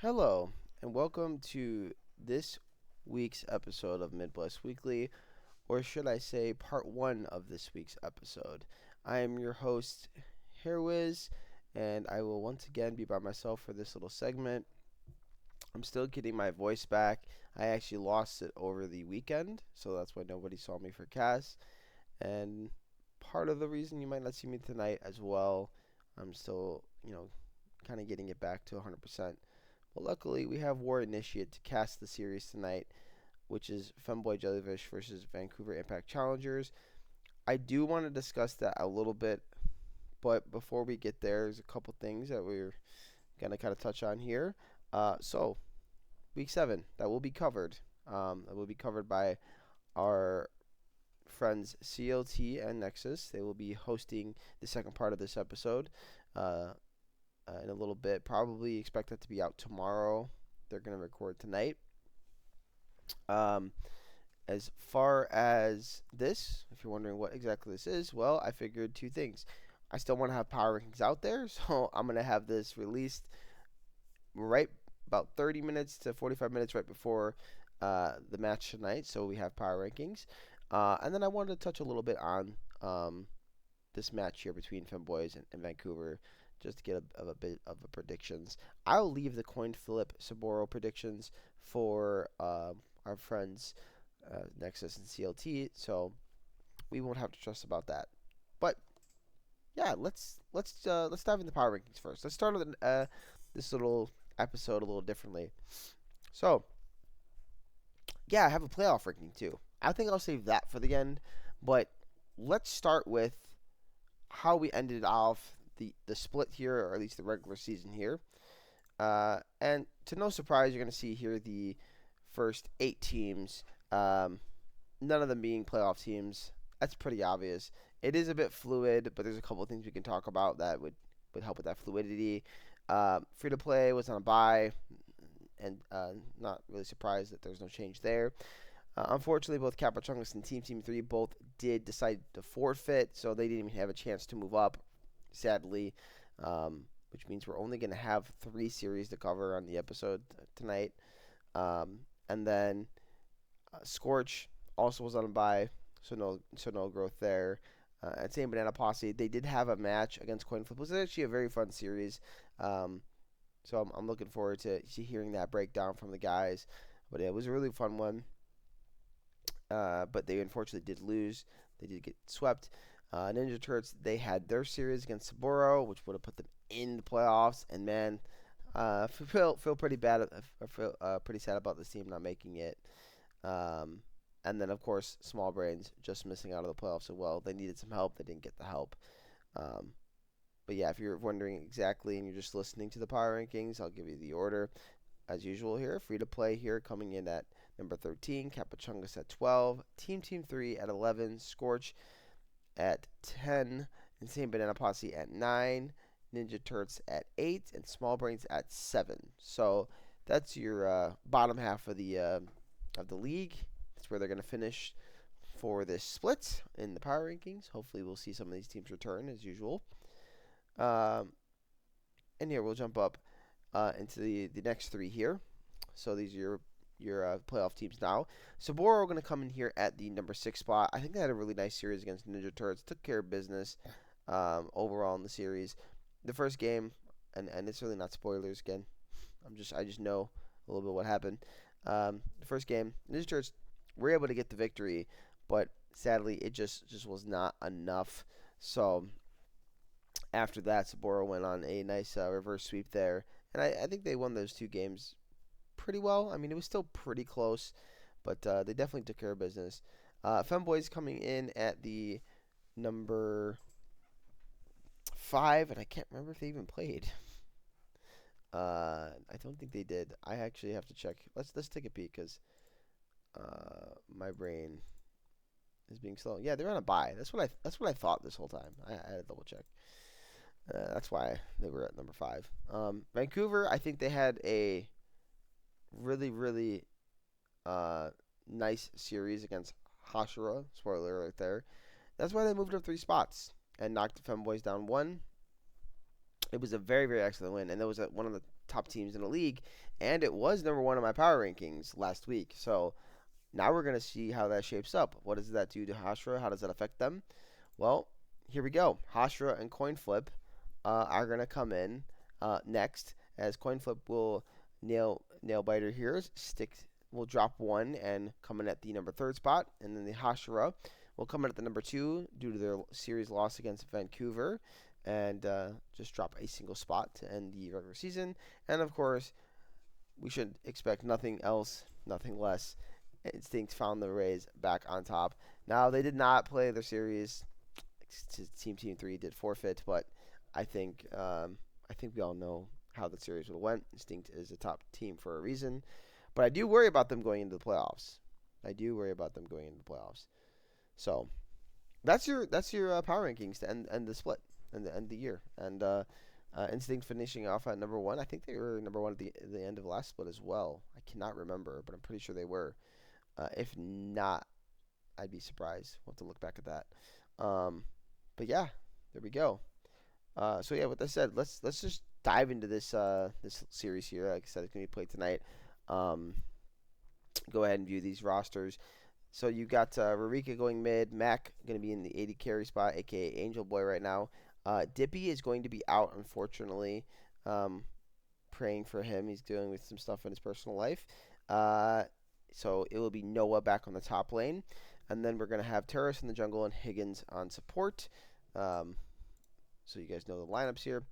Hello, and welcome to this week's episode of Midwest Weekly, or should I say, part one of this week's episode. I am your host, Hairwiz, and I will once again be by myself for this little segment. I'm still getting my voice back. I actually lost it over the weekend, so that's why nobody saw me for cast. And part of the reason you might not see me tonight as well, I'm still, kind of getting it back to 100%. But luckily, we have War Initiate to cast the series tonight, which is Femboy Jellyfish versus Vancouver Impact Challengers. I do want to discuss that a little bit, but before we get there, there's a couple things that we're going to kind of touch on here. So, week 7, that will be covered. That will be covered by our friends CLT and Nexus. They will be hosting the second part of this episode. Uh, in a little bit. Probably expect that to be out tomorrow. They're going to record tonight. Um, as far as this, if you're wondering what exactly this is, well, I figured two things. I still want to have power rankings out there, so I'm going to have this released right about 30 minutes to 45 minutes right before the match tonight, so we have power rankings. And then I wanted to touch a little bit on this match here between Femboys and Vancouver, just to get a bit of a predictions. I'll leave the coin flip Saboro predictions for our friends Nexus and CLT, so we won't have to trust about that. But yeah, let's dive into power rankings first. Let's start with this little episode a little differently. So yeah, I have a playoff ranking too. I think I'll save that for the end, but let's start with how we ended off the split here, or at least the regular season here. And to no surprise, you're going to see here the first 8 teams, none of them being playoff teams. That's pretty obvious. It is a bit fluid, but there's a couple of things we can talk about that would help with that fluidity. Free to play was on a bye, and not really surprised that there's no change there. Unfortunately, both Capachungus and Team 3 both did decide to forfeit, so they didn't even have a chance to move up, sadly, which means we're only going to have 3 series to cover on the episode tonight. And then Scorch also was on a bye, so no growth there. And same Banana Posse, they did have a match against Coin Flip. It was actually a very fun series. So I'm looking forward to hearing that breakdown from the guys. But it was a really fun one. But they unfortunately did lose. They did get swept. Ninja Turtles, they had their series against Saburo, which would have put them in the playoffs. And man, feel pretty bad. I feel pretty sad about this team not making it. And then of course, Small Brains just missing out of the playoffs as well. They needed some help. They didn't get the help. But yeah, if you're wondering exactly and you're just listening to the power rankings, I'll give you the order as usual here. Free to play here coming in at number 13, Capachungus at 12, Team 3 at 11, Scorch at 10, Insane Banana Posse at 9, Ninja Turts at 8, and Small Brains at 7. So that's your bottom half of the league. That's where they're going to finish for this split in the power rankings. Hopefully we'll see some of these teams return as usual. And here we'll jump up into the next 3 here. So these are your playoff teams now. Saburo are going to come in here at the number 6 spot. I think they had a really nice series against Ninja Turtles. Took care of business overall in the series. The first game, and it's really not spoilers again. I just know a little bit what happened. The first game, Ninja Turtles were able to get the victory, but sadly it just was not enough. So after that, Saburo went on a nice reverse sweep there, and I think they won those 2 games pretty well. I mean, it was still pretty close, but they definitely took care of business. Femboys coming in at the number 5, and I can't remember if they even played. I don't think they did. I actually have to check. Let's take a peek because my brain is being slow. Yeah, they're on a bye. That's what I thought this whole time. I had to double check. That's why they were at number 5. Vancouver, I think they had a really nice series against Hashira. Spoiler right there. That's why they moved up 3 spots and knocked the Femboys down 1. It was a very, very excellent win, and it was one of the top teams in the league, and it was number one in my power rankings last week. So now we're going to see how that shapes up. What does that do to Hashra? How does that affect them? Well, here we go. Hashra and Coin Flip are going to come in next, as Coin Flip will nail biter here. Will drop one and come in at the number 3rd spot, and then the Hashra will come in at the number 2 due to their series loss against Vancouver, and just drop a single spot to end the regular season. And of course, we should expect nothing else, nothing less. Instinct found the Rays back on top. Now, they did not play their series. Team 3 did forfeit, but I think we all know how the series would have went. Instinct is a top team for a reason, but I do worry about them going into the playoffs. So that's your power rankings to end the split and end the year. And Instinct finishing off at number 1. I think they were number 1 at the end of last split as well. I cannot remember, but I'm pretty sure they were. If not, I'd be surprised. We'll have to look back at that. But yeah, there we go. So yeah, with that said, let's just dive into this series here. Like I said, it's gonna be played tonight. Go ahead and view these rosters. So you got Rarika going mid, Mac gonna be in the 80 carry spot, aka Angel Boy right now. Dippy is going to be out, unfortunately. Praying for him. He's dealing with some stuff in his personal life. So it will be Noah back on the top lane. And then we're going to have Terrace in the jungle and Higgins on support. So you guys know the lineups here.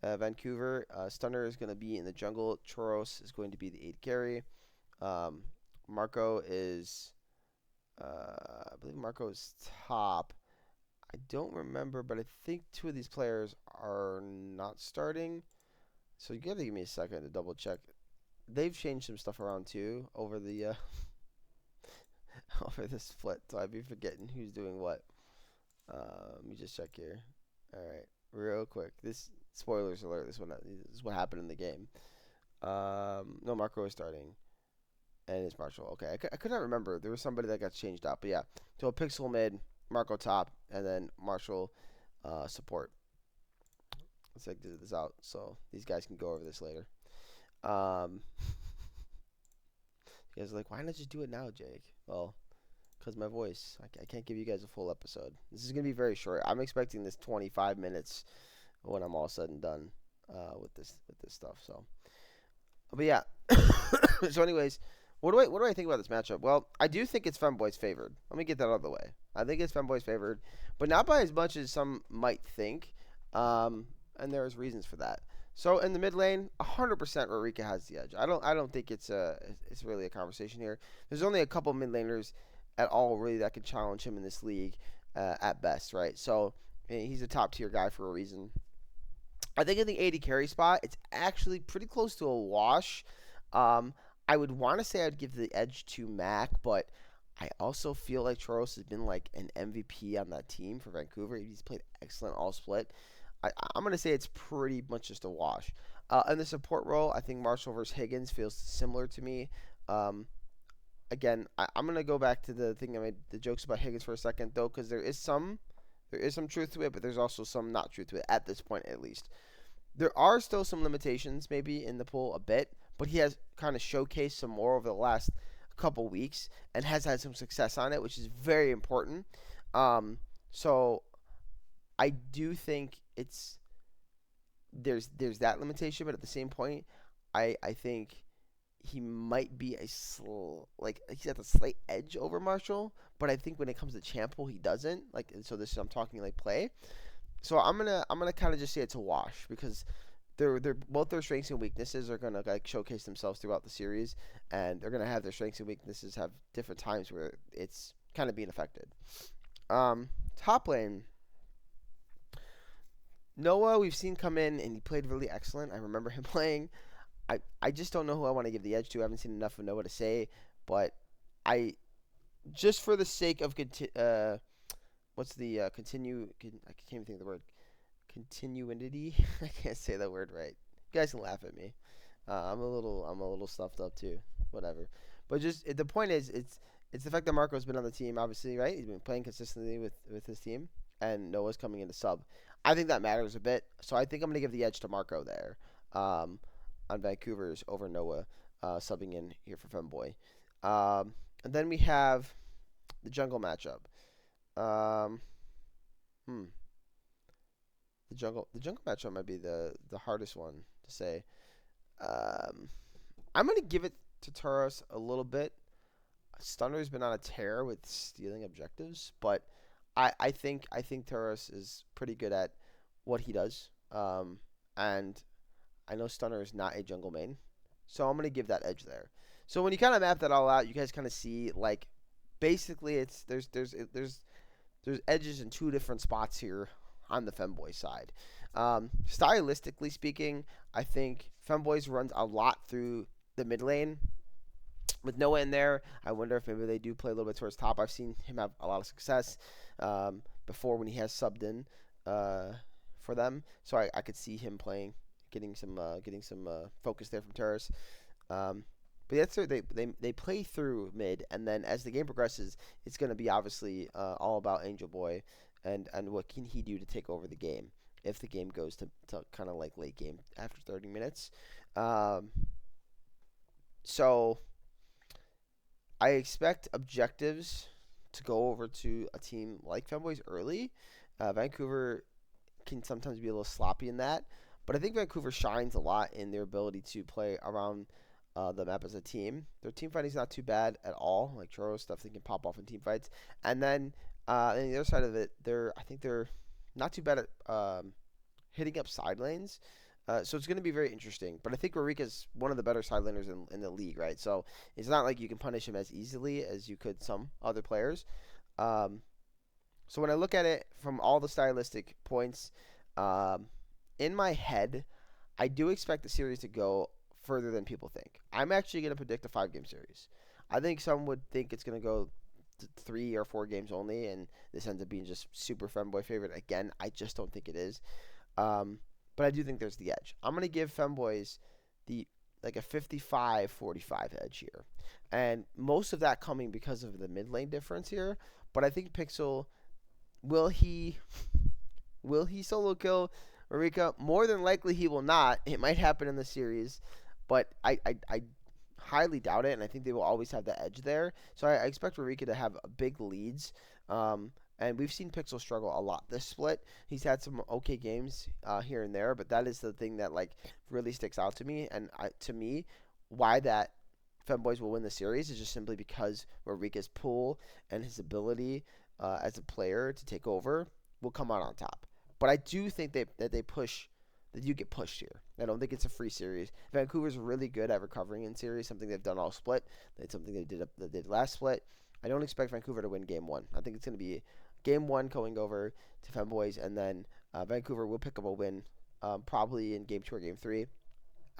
Vancouver, Stunner is going to be in the jungle. Choros is going to be the 8 carry. Marco is, I believe Marco is top. I don't remember, but I think 2 of these players are not starting. So you got to give me a second to double check. They've changed some stuff around too over the over the split, so I'd be forgetting who's doing what. Let me just check here. All right, real quick. This spoilers alert. This is what happened in the game. No, Marco is starting, and it's Marshall. Okay, I could not remember. There was somebody that got changed out, but yeah. So Pixel mid, Marco top, and then Marshall support. Let's exit this out so these guys can go over this later. You guys are like, why not just do it now, Jake? Well, because my voice. I can't give you guys a full episode. This is going to be very short. I'm expecting this 25 minutes when I'm all said and done with this stuff. So, but yeah. So anyways, what do I think about this matchup? Well, I do think it's Femboy's favored. Let me get that out of the way. I think it's Femboy's favored, but not by as much as some might think. And there's reasons for that. So in the mid lane, 100% Rarika has the edge. I don't think it's really a conversation here. There's only a couple mid laners at all really that can challenge him in this league at best, right? So he's a top tier guy for a reason. I think in the 80 carry spot, it's actually pretty close to a wash. I would want to say I'd give the edge to Mac, but I also feel like Choros has been like an MVP on that team for Vancouver. He's played excellent all split. I'm going to say it's pretty much just a wash. In the support role, I think Marshall versus Higgins feels similar to me. Again, I'm going to go back to the thing I made the jokes about Higgins for a second, though, because there is some truth to it, but there's also some not truth to it, at this point at least. There are still some limitations maybe in the pool a bit, but he has kind of showcased some more over the last couple weeks and has had some success on it, which is very important. So I do think there's that limitation, but at the same point, I think he might be he's at the slight edge over Marshall, but I think when it comes to champ pool, he doesn't. So this I'm talking like play. So I'm gonna kind of just say it's a wash because they're both their strengths and weaknesses are gonna like showcase themselves throughout the series, and they're gonna have their strengths and weaknesses have different times where it's kind of being affected. Top lane. Noah, we've seen come in, and he played really excellent. I remember him playing. I just don't know who I want to give the edge to. I haven't seen enough of Noah to say, but just for the sake of what's the continue? I can't even think of the word. Continuity. I can't say that word right. You guys can laugh at me. I'm a little stuffed up too. Whatever. But just the point is, it's the fact that Marco's been on the team, obviously, right? He's been playing consistently with his team, and Noah's coming in to sub. I think that matters a bit. So I think I'm going to give the edge to Marco there um, on Vancouver's over Noah subbing in here for Femboy. And then we have the jungle matchup. Um, hmm. The jungle matchup might be the hardest one to say. Um, I'm gonna give it to Taurus a little bit. Stunner's been on a tear with stealing objectives, but I think Taurus is pretty good at what he does. And I know Stunner is not a jungle main, so I'm gonna give that edge there. So when you kind of map that all out, you guys kind of see like basically it's there's edges in two different spots here on the Femboy side. Stylistically speaking, I think Femboys runs a lot through the mid lane. With Noah in there, I wonder if maybe they do play a little bit towards top. I've seen him have a lot of success before when he has subbed in for them, so I could see him playing, getting some focus there from Terrace. But that's they play through mid, and then as the game progresses, it's going to be obviously all about Angel Boy and what can he do to take over the game if the game goes to kind of like late game after 30 minutes. So I expect objectives to go over to a team like Femboys early. Vancouver can sometimes be a little sloppy in that, but I think Vancouver shines a lot in their ability to play around the map as a team. Their team fighting is not too bad at all. Like Churro stuff, they can pop off in team fights. And then on the other side of it, I think they're not too bad at hitting up side lanes. So it's going to be very interesting. But I think Rorika's one of the better side laners in the league, right? So it's not like you can punish him as easily as you could some other players. So when I look at it from all the stylistic points, in my head, I do expect the series to go further than people think. I'm actually going to predict a 5-game series. I think some would think it's going to go 3 or 4 games only, and this ends up being just super Femboy favorite. Again, I just don't think it is. But I do think there's the edge. I'm going to give Femboys a 55-45 edge here. And most of that coming because of the mid lane difference here. But I think Pixel, will he solo kill Rorika? More than likely he will not. It might happen in the series, but I highly doubt it, and I think they will always have the edge there. So I expect Rorika to have big leads. And we've seen Pixel struggle a lot this split. He's had some okay games here and there, but that is the thing that like really sticks out to me. And to me, why that Femboys will win the series is just simply because Rorika's pull and his ability as a player to take over will come out on top. But I do think that you get pushed here. I don't think it's a free series. Vancouver's really good at recovering in series, something they've done all split. It's something they did last split. I don't expect Vancouver to win game 1. I think it's going to be game 1 going over to Femboys, and then Vancouver will pick up a win probably in game 2 or game 3.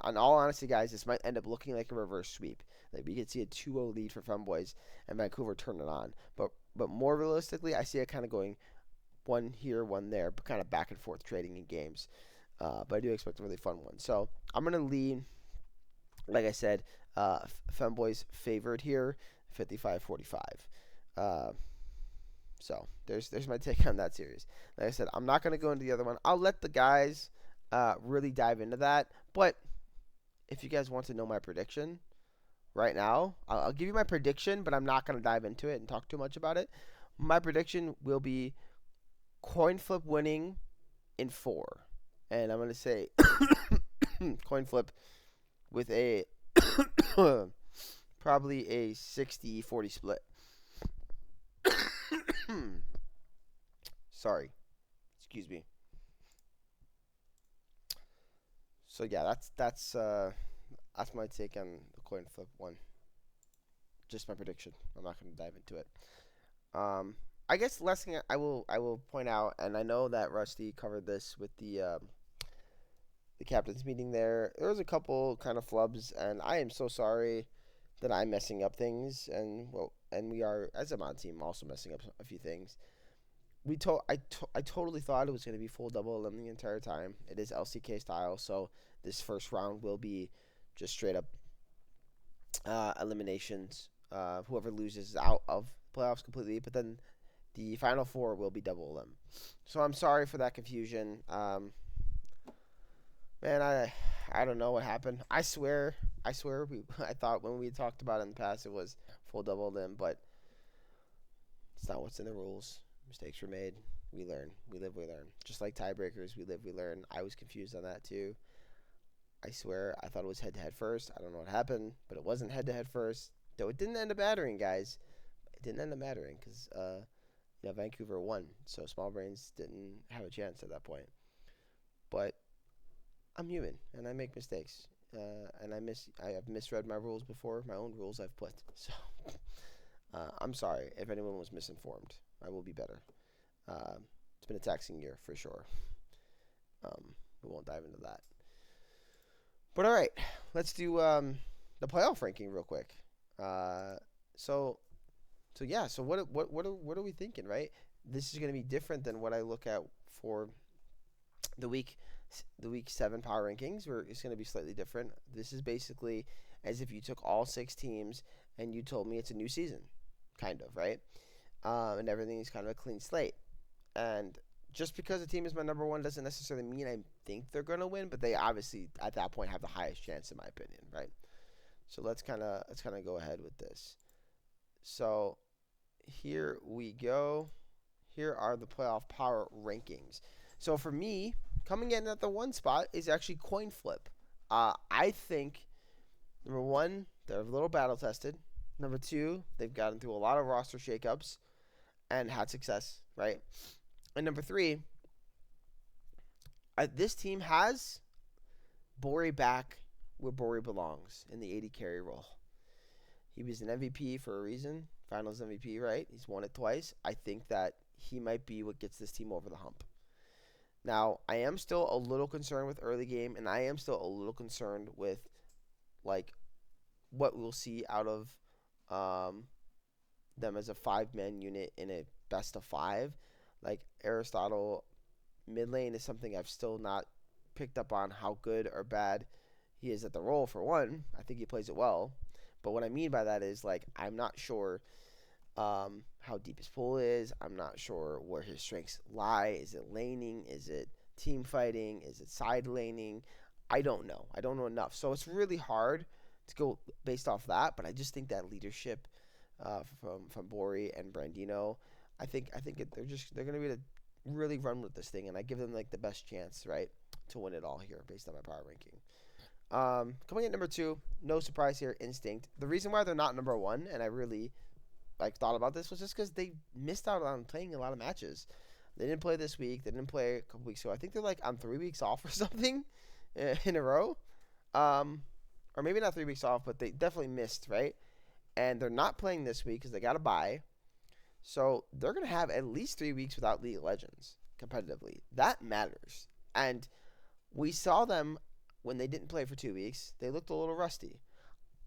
In all honesty, guys, this might end up looking like a reverse sweep. Like we could see a 2-0 lead for Femboys and Vancouver turn it on. But more realistically, I see it kind of going one here, one there, but kind of back and forth trading in games. But I do expect a really fun one. So I'm going to lean, like I said, Femboys favored here, 55-45. So there's my take on that series. Like I said, I'm not going to go into the other one. I'll let the guys really dive into that. But if you guys want to know my prediction right now, I'll give you my prediction, but I'm not going to dive into it and talk too much about it. My prediction will be coin flip winning in 4. And I'm going to say coin flip with a probably a 60-40 split. Sorry. Excuse me. So yeah, that's my take on the coin flip one. Just my prediction. I'm not going to dive into it. I guess the last thing I will point out, and I know that Rusty covered this with the captain's meeting there. There was a couple kind of flubs, and I am so sorry that I'm messing up things, and we are as a mod team also messing up a few things. I totally thought it was going to be full double elim the entire time. It is LCK style, so this first round will be just straight up eliminations. Whoever loses is out of playoffs completely. But then The final four will be double elim. So I'm sorry for that confusion. Man, I don't know what happened. I swear I thought when we talked about it in the past it was full double elim, but it's not what's in the rules. Mistakes were made. We learn. We live, we learn. Just like tiebreakers, we live, we learn. I was confused on that too. I swear I thought it was head to head first. I don't know what happened, but it wasn't head to head first. Though it didn't end up mattering, guys. It didn't end up mattering because Vancouver won, so Small Brains didn't have a chance at that point. But I'm human and I make mistakes. And I have misread my rules before, my own rules I've put. So I'm sorry if anyone was misinformed. I will be better. It's been a taxing year for sure. We won't dive into that. But all right, let's do the playoff ranking real quick. So yeah. So what are we thinking? Right. This is going to be different than what I look at for the week the week 7 power rankings. Where it's going to be slightly different. This is basically as if you took all 6 teams and you told me it's a new season, kind of, right? And everything is kind of a clean slate. And just because a team is my number one doesn't necessarily mean I think they're going to win, but they obviously at that point have the highest chance in my opinion, right? So let's kind of go ahead with this. So here we go. Here are the playoff power rankings. So for me, coming in at the 1 spot is actually coin flip. I think number 1, they're a little battle tested. Number 2, they've gotten through a lot of roster shakeups and had success, right? And number 3, this team has Borey back where Borey belongs in the 80 carry role. He was an MVP for a reason, Finals MVP, right? He's won it twice. I think that he might be what gets this team over the hump. Now, I am still a little concerned with early game, and I am still a little concerned with like what we'll see out of them as a 5-man unit in a best of 5. Like Aristotle, mid lane is something I've still not picked up on how good or bad he is at the role. For one, I think he plays it well. But what I mean by that is like I'm not sure how deep his pool is. I'm not sure where his strengths lie. Is it laning? Is it team fighting? Is it side laning? I don't know. I don't know enough. So it's really hard to go based off that. But I just think that leadership from Borey and Brandino, I think they're going to be able to really run with this thing, and I give them like the best chance, right, to win it all here based on my power ranking. Coming in number 2, no surprise here, Instinct. The reason why they're not number 1, and I really thought about this, was just because they missed out on playing a lot of matches. They didn't play this week. They didn't play a couple weeks ago. I think they're on 3 weeks off or something in a row. Or maybe not 3 weeks off, but they definitely missed, right? And they're not playing this week because they got a bye. So they're going to have at least 3 weeks without League of Legends competitively. That matters. And we saw them when they didn't play for 2 weeks. They looked a little rusty.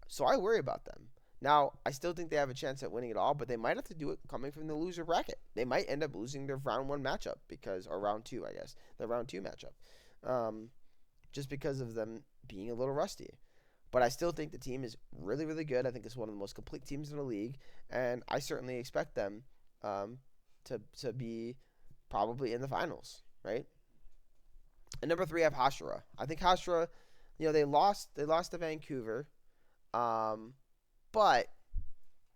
So I worry about them. Now, I still think they have a chance at winning it all, but they might have to do it coming from the loser bracket. They might end up losing their round 1 matchup or round 2, I guess. Their round 2 matchup. Just because of them being a little rusty. But I still think the team is really, really good. I think it's one of the most complete teams in the league. And I certainly expect them to be probably in the finals, right? And number 3, I have Hashira. I think Hashira, they lost to Vancouver. But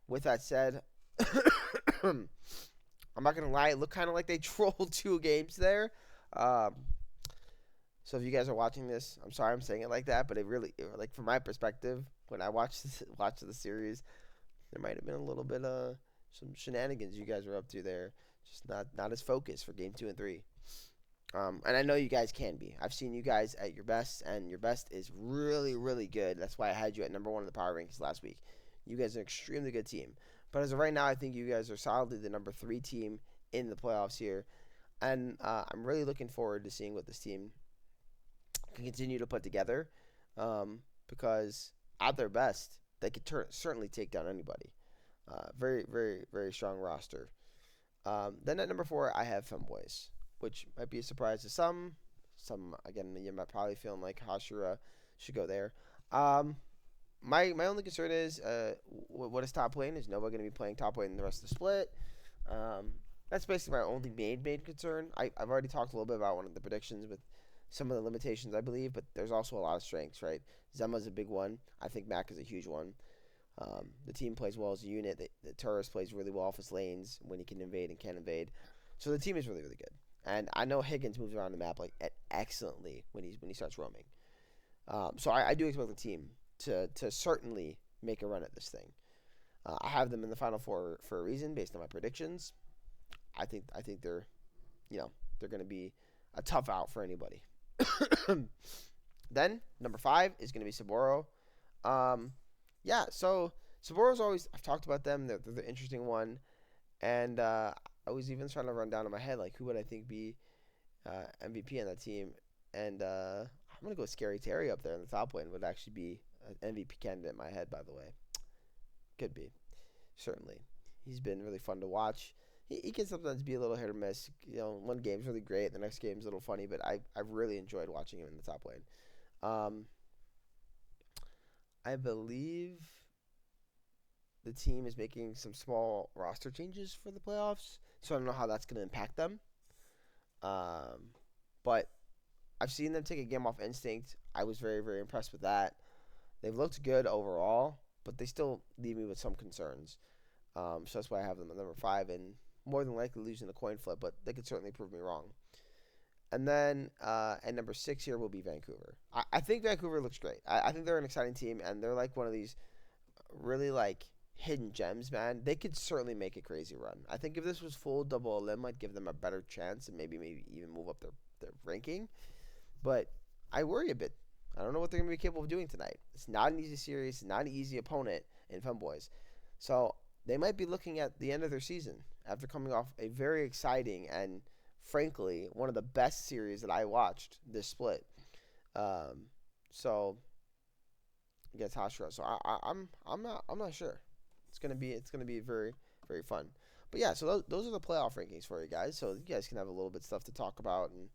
with that said, I'm not going to lie. It looked kind of like they trolled 2 games there. So if you guys are watching this, I'm sorry I'm saying it like that, but it really, from my perspective, when I watched the series, there might have been a little bit of some shenanigans you guys were up to there. Just not as focused for game 2 and 3. And I know you guys can be. I've seen you guys at your best, and your best is really, really good. That's why I had you at number 1 in the power rankings last week. You guys are an extremely good team. But as of right now, I think you guys are solidly the number 3 team in the playoffs here. And I'm really looking forward to seeing what this team can continue to put together. Because at their best, they could certainly take down anybody. Very, very, very strong roster. Then at number 4, I have Femboys, which might be a surprise to some. Some, again, you might probably feel like Hashira should go there. My only concern is what is top lane? Is Nova going to be playing top lane in the rest of the split? That's basically my only main concern. I've already talked a little bit about one of the predictions with some of the limitations, I believe, but there's also a lot of strengths, right? Zema's a big one. I think Mac is a huge one. The team plays well as a unit. The Turris plays really well off his lanes when he can invade and can invade. So the team is really, really good. And I know Higgins moves around the map like excellently when he starts roaming. So I do expect the team to certainly make a run at this thing. I have them in the final four for a reason, based on my predictions. I think they're going to be a tough out for anybody. Then number 5 is going to be Saboro. Um, yeah, so Saboro's always I've talked about them. They're the interesting one, and I was even trying to run down in my head like who would I think be MVP on that team, and I'm gonna go with Scary Terry up there in the top lane would actually be an MVP candidate in my head. By the way, could be certainly. He's been really fun to watch. He can sometimes be a little hit or miss. One game's really great, the next game's a little funny, but I've really enjoyed watching him in the top lane. Um, I believe the team is making some small roster changes for the playoffs, so I don't know how that's going to impact them. Um, but I've seen them take a game off instinct. I was very, very impressed with that. They've looked good overall, but they still leave me with some concerns. So that's why I have them at number 5, and more than likely losing the coin flip, but they could certainly prove me wrong. And then at number 6 here will be Vancouver. I think Vancouver looks great. I think they're an exciting team, and they're like one of these really like hidden gems, man. They could certainly make a crazy run. I think if this was full double elim, I'd give them a better chance and maybe even move up their ranking. But I worry a bit. I don't know what they're going to be capable of doing tonight. It's not an easy series, not an easy opponent in Femboys. So they might be looking at the end of their season after coming off a very exciting and, frankly, one of the best series that I watched this split. Um, so against Hashira. So I'm not sure. It's gonna be very very fun. But yeah, so those are the playoff rankings for you guys. So you guys can have a little bit of stuff to talk about and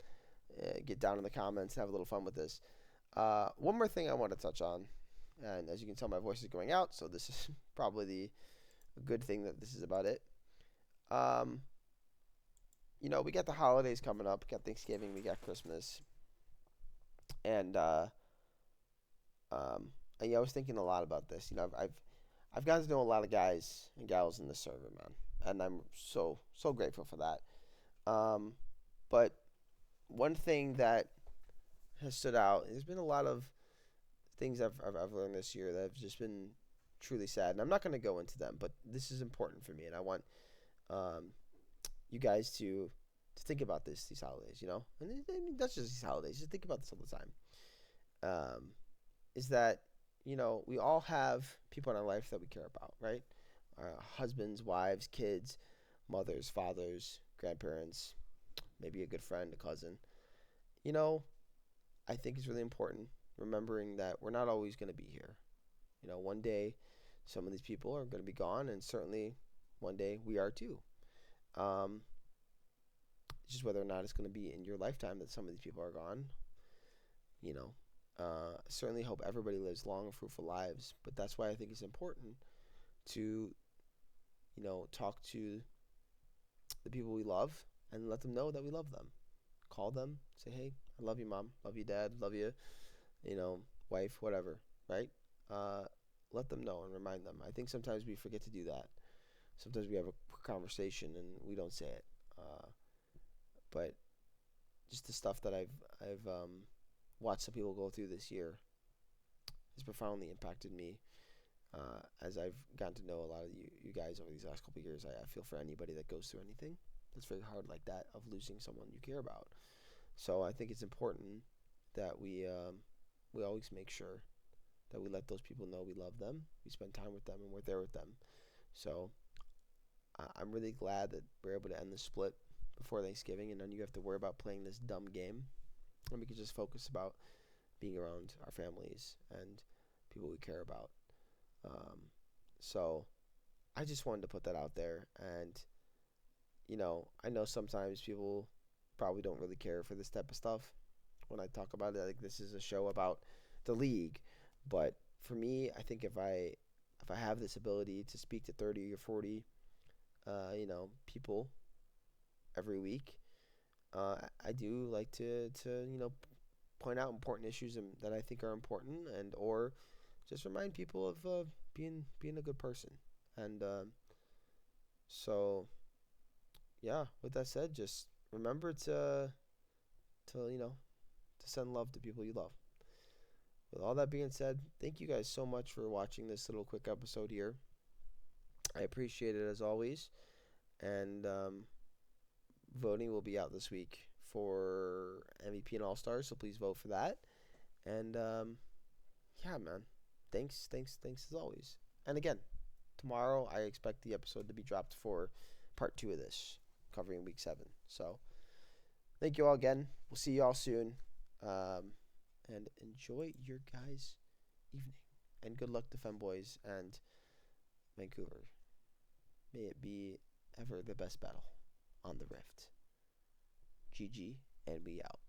get down in the comments and have a little fun with this. One more thing I want to touch on, and as you can tell, my voice is going out, so this is probably the good thing that this is about it. Um, we got the holidays coming up. We got Thanksgiving. We got Christmas, and um, I was thinking a lot about this. I've gotten to know a lot of guys and gals in this server, man, and I'm so grateful for that. Um, but one thing that has stood out, there's been a lot of things I've learned this year that have just been truly sad, and I'm not going to go into them, but this is important for me, and I want um, you guys to think about these holidays, and that's just these holidays. Just think about this all the time. Um, is that we all have people in our life that we care about, right? Our husbands, wives, kids, mothers, fathers, grandparents, maybe a good friend, a cousin. You know, I think it's really important remembering that we're not always going to be here. One day some of these people are going to be gone, and certainly one day we are too. Um, just whether or not it's going to be in your lifetime that some of these people are gone. You know, certainly hope everybody lives long and fruitful lives, but that's why I think it's important to, talk to the people we love and let them know that we love them. Call them, say, hey, I love you, mom, love you, dad, love you, wife, whatever, right? Uh, let them know and remind them. I think sometimes we forget to do that. Sometimes we have a conversation and we don't say it. But just the stuff that I've watched some people go through this year has profoundly impacted me. As I've gotten to know a lot of you guys over these last couple of years, I feel for anybody that goes through anything that's very hard like that of losing someone you care about. So I think it's important that we always make sure that we let those people know we love them, we spend time with them, and we're there with them. So I'm really glad that we're able to end the split before Thanksgiving, and then you have to worry about playing this dumb game, and we can just focus about being around our families and people we care about. Um, so I just wanted to put that out there, and I know sometimes people probably don't really care for this type of stuff when I talk about it. Like, this is a show about the league, but for me, I think if I have this ability to speak to 30 or 40, people every week, I do like to point out important issues that I think are important, and or just remind people of being a good person. And so yeah, with that said, just remember to to send love to people you love. With all that being said, thank you guys so much for watching this little quick episode here. I appreciate it as always. And voting will be out this week for MVP and All Stars, so please vote for that. And yeah, man, thanks as always. And again, tomorrow I expect the episode to be dropped for part 2 of this, covering week 7. So thank you all again. We'll see you all soon. And enjoy your guys' evening. And good luck to Femboys and Vancouver. May it be ever the best battle on the Rift. GG, and we out.